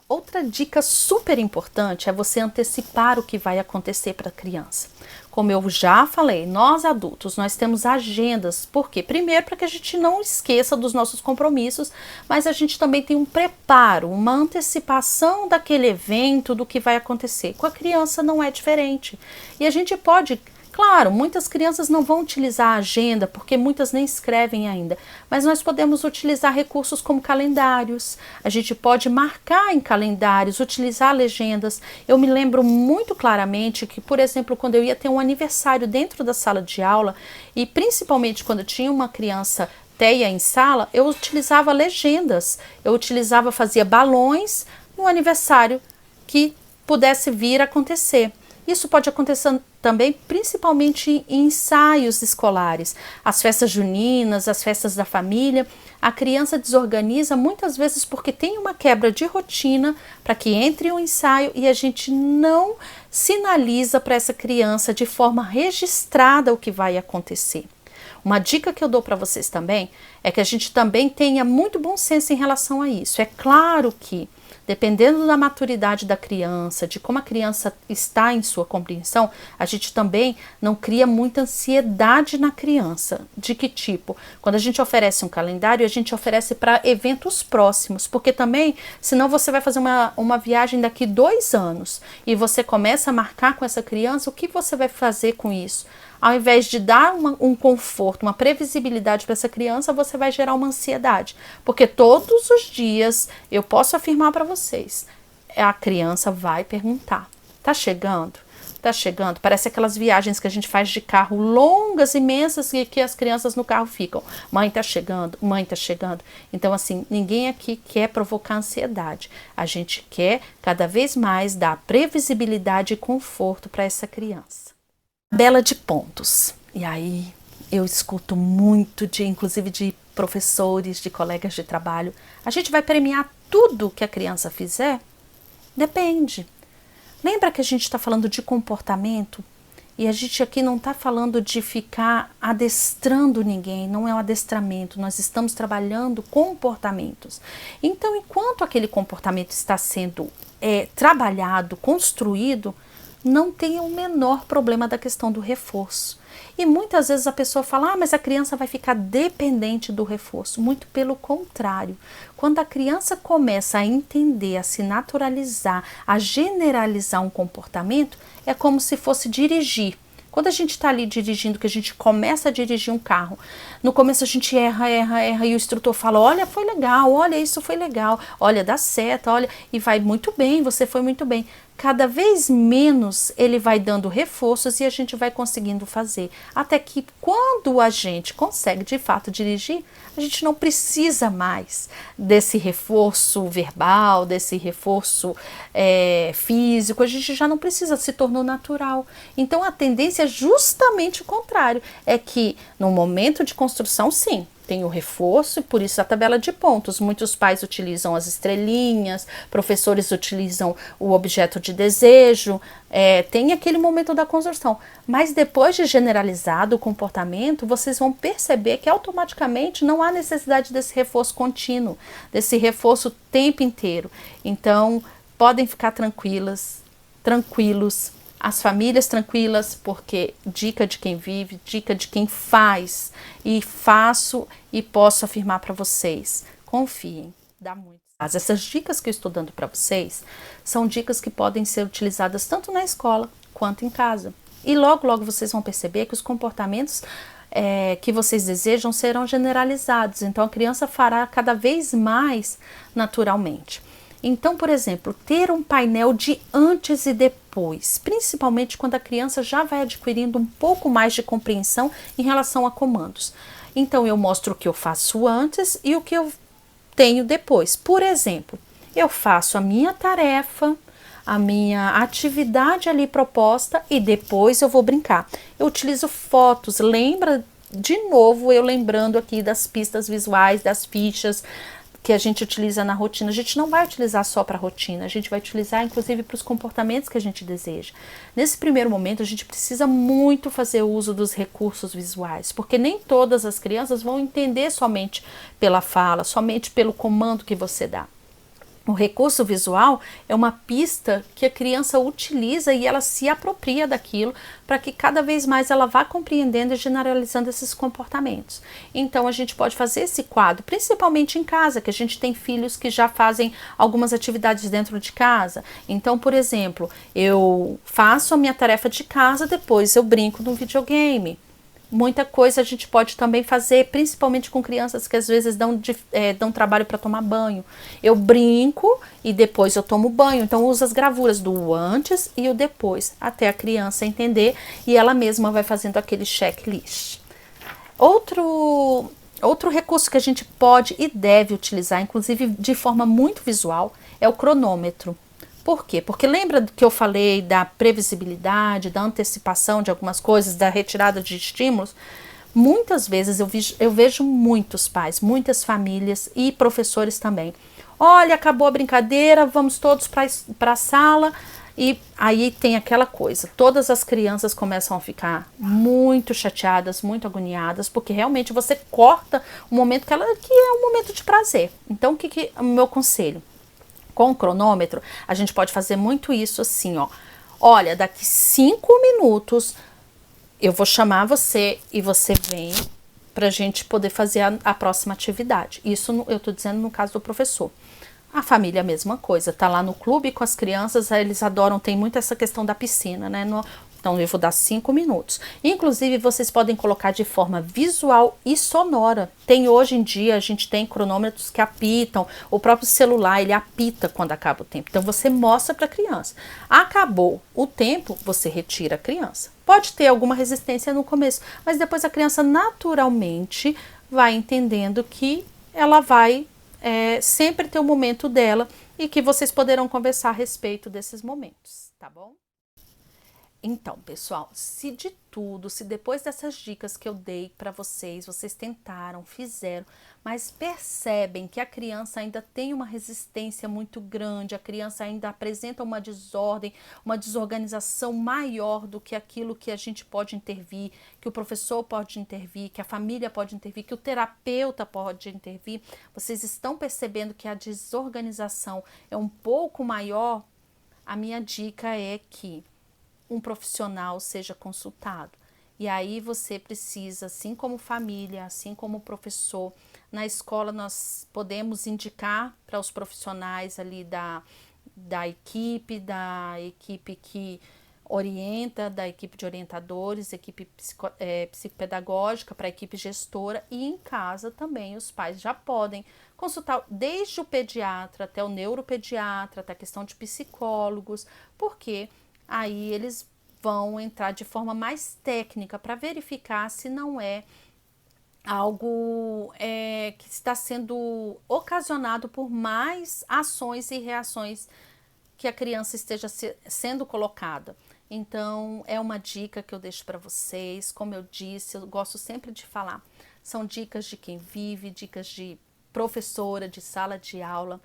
Outra dica super importante é você antecipar o que vai acontecer para a criança. Como eu já falei, nós adultos, nós temos agendas. Por quê? Primeiro, para que a gente não esqueça dos nossos compromissos, mas a gente também tem um preparo, uma antecipação daquele evento, do que vai acontecer. Com a criança não é diferente. E a gente pode... Claro, muitas crianças não vão utilizar a agenda, porque muitas nem escrevem ainda, mas nós podemos utilizar recursos como calendários, a gente pode marcar em calendários, utilizar legendas. Eu me lembro muito claramente que, por exemplo, quando eu ia ter um aniversário dentro da sala de aula, e principalmente quando eu tinha uma criança TEA em sala, eu utilizava legendas, fazia balões no aniversário que pudesse vir a acontecer. Isso pode acontecer também, principalmente em ensaios escolares, as festas juninas, as festas da família. A criança desorganiza muitas vezes porque tem uma quebra de rotina para que entre um ensaio e a gente não sinaliza para essa criança de forma registrada o que vai acontecer. Uma dica que eu dou para vocês também é que a gente também tenha muito bom senso em relação a isso. É claro que, dependendo da maturidade da criança, de como a criança está em sua compreensão, a gente também não cria muita ansiedade na criança. De que tipo? Quando a gente oferece um calendário, a gente oferece para eventos próximos, porque também, senão você vai fazer uma viagem daqui 2 anos e você começa a marcar com essa criança, o que você vai fazer com isso? Ao invés de dar um conforto, uma previsibilidade para essa criança, você vai gerar uma ansiedade. Porque todos os dias, eu posso afirmar para vocês, a criança vai perguntar, tá chegando? Tá chegando? Parece aquelas viagens que a gente faz de carro, longas, imensas, e que as crianças no carro ficam. Mãe tá chegando, mãe tá chegando. Então, assim, ninguém aqui quer provocar ansiedade. A gente quer cada vez mais dar previsibilidade e conforto para essa criança. Tabela de pontos. E aí eu escuto muito, inclusive de professores, de colegas de trabalho. A gente vai premiar tudo que a criança fizer? Depende. Lembra que a gente está falando de comportamento? E a gente aqui não está falando de ficar adestrando ninguém, não é um adestramento, nós estamos trabalhando comportamentos. Então, enquanto aquele comportamento está sendo trabalhado, construído, não tem o menor problema da questão do reforço. E muitas vezes a pessoa fala, mas a criança vai ficar dependente do reforço. Muito pelo contrário. Quando a criança começa a entender, a se naturalizar, a generalizar um comportamento, é como se fosse dirigir. Quando a gente está ali dirigindo, que a gente começa a dirigir um carro, no começo a gente erra, e o instrutor fala, olha, foi legal, olha, isso foi legal, olha, dá certo, olha, e vai muito bem, você foi muito bem. Cada vez menos ele vai dando reforços e a gente vai conseguindo fazer. Até que quando a gente consegue de fato dirigir, a gente não precisa mais desse reforço verbal, desse reforço físico, a gente já não precisa, se tornou natural. Então a tendência é justamente o contrário, é que no momento de construção, sim, tem o reforço e por isso a tabela de pontos. Muitos pais utilizam as estrelinhas, professores utilizam o objeto de desejo, tem aquele momento da construção. Mas depois de generalizado o comportamento, vocês vão perceber que automaticamente não há necessidade desse reforço contínuo, desse reforço o tempo inteiro. Então, podem ficar tranquilos, as famílias tranquilas, porque dica de quem vive, dica de quem faz, e faço e posso afirmar para vocês, confiem, dá muito. Essas dicas que eu estou dando para vocês são dicas que podem ser utilizadas tanto na escola quanto em casa. E logo, logo vocês vão perceber que os comportamentos que vocês desejam serão generalizados, então a criança fará cada vez mais naturalmente. Então, por exemplo, ter um painel de antes e depois, principalmente quando a criança já vai adquirindo um pouco mais de compreensão em relação a comandos. Então, eu mostro o que eu faço antes e o que eu tenho depois. Por exemplo, eu faço a minha tarefa, a minha atividade ali proposta e depois eu vou brincar. Eu utilizo fotos, lembra de novo eu lembrando aqui das pistas visuais, das fichas, que a gente utiliza na rotina. A gente não vai utilizar só para a rotina, a gente vai utilizar inclusive para os comportamentos que a gente deseja. Nesse primeiro momento, a gente precisa muito fazer uso dos recursos visuais, porque nem todas as crianças vão entender somente pela fala, somente pelo comando que você dá. O recurso visual é uma pista que a criança utiliza e ela se apropria daquilo para que cada vez mais ela vá compreendendo e generalizando esses comportamentos. Então a gente pode fazer esse quadro, principalmente em casa, que a gente tem filhos que já fazem algumas atividades dentro de casa. Então, por exemplo, eu faço a minha tarefa de casa, depois eu brinco no videogame. Muita coisa a gente pode também fazer, principalmente com crianças que às vezes dão trabalho para tomar banho. Eu brinco e depois eu tomo banho. Então, uso as gravuras do antes e o depois, até a criança entender e ela mesma vai fazendo aquele checklist. Outro recurso que a gente pode e deve utilizar, inclusive de forma muito visual, é o cronômetro. Por quê? Porque lembra que eu falei da previsibilidade, da antecipação de algumas coisas, da retirada de estímulos? Muitas vezes eu vejo muitos pais, muitas famílias e professores também. Olha, acabou a brincadeira, vamos todos para a sala. E aí tem aquela coisa, todas as crianças começam a ficar muito chateadas, muito agoniadas, porque realmente você corta o momento que é um momento de prazer. Então, o que é o meu conselho? Com o cronômetro, a gente pode fazer muito isso assim, ó. Olha, daqui 5 minutos eu vou chamar você e você vem pra gente poder fazer a próxima atividade. Isso eu tô dizendo no caso do professor. A família, a mesma coisa, tá lá no clube com as crianças, eles adoram, tem muito essa questão da piscina, né? Então eu vou dar 5 minutos. Inclusive, vocês podem colocar de forma visual e sonora. Tem hoje em dia, a gente tem cronômetros que apitam, o próprio celular, ele apita quando acaba o tempo. Então você mostra para a criança. Acabou o tempo, você retira a criança. Pode ter alguma resistência no começo, mas depois a criança naturalmente vai entendendo que ela vai sempre ter o momento dela e que vocês poderão conversar a respeito desses momentos, tá bom? Então, pessoal, se de tudo, se depois dessas dicas que eu dei para vocês, vocês tentaram, fizeram, mas percebem que a criança ainda tem uma resistência muito grande, a criança ainda apresenta uma desordem, uma desorganização maior do que aquilo que a gente pode intervir, que o professor pode intervir, que a família pode intervir, que o terapeuta pode intervir, vocês estão percebendo que a desorganização é um pouco maior? A minha dica é que um profissional seja consultado. E aí você precisa, assim como família, assim como professor, na escola nós podemos indicar para os profissionais ali da equipe que orienta, da equipe de orientadores, equipe psicopedagógica, para a equipe gestora, e em casa também os pais já podem consultar desde o pediatra até o neuropediatra, até a questão de psicólogos, porque aí eles vão entrar de forma mais técnica para verificar se não é algo que está sendo ocasionado por mais ações e reações que a criança esteja sendo colocada. Então, é uma dica que eu deixo para vocês. Como eu disse, eu gosto sempre de falar. São dicas de quem vive, dicas de professora, de sala de aula.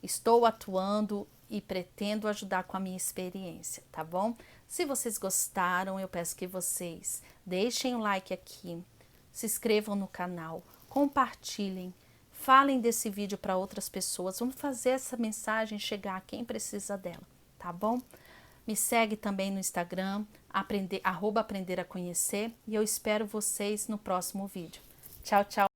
Estou atuando e pretendo ajudar com a minha experiência, tá bom? Se vocês gostaram, eu peço que vocês deixem um like aqui, se inscrevam no canal, compartilhem, falem desse vídeo para outras pessoas, vamos fazer essa mensagem chegar a quem precisa dela, tá bom? Me segue também no Instagram, @aprender a conhecer, e eu espero vocês no próximo vídeo. Tchau, tchau!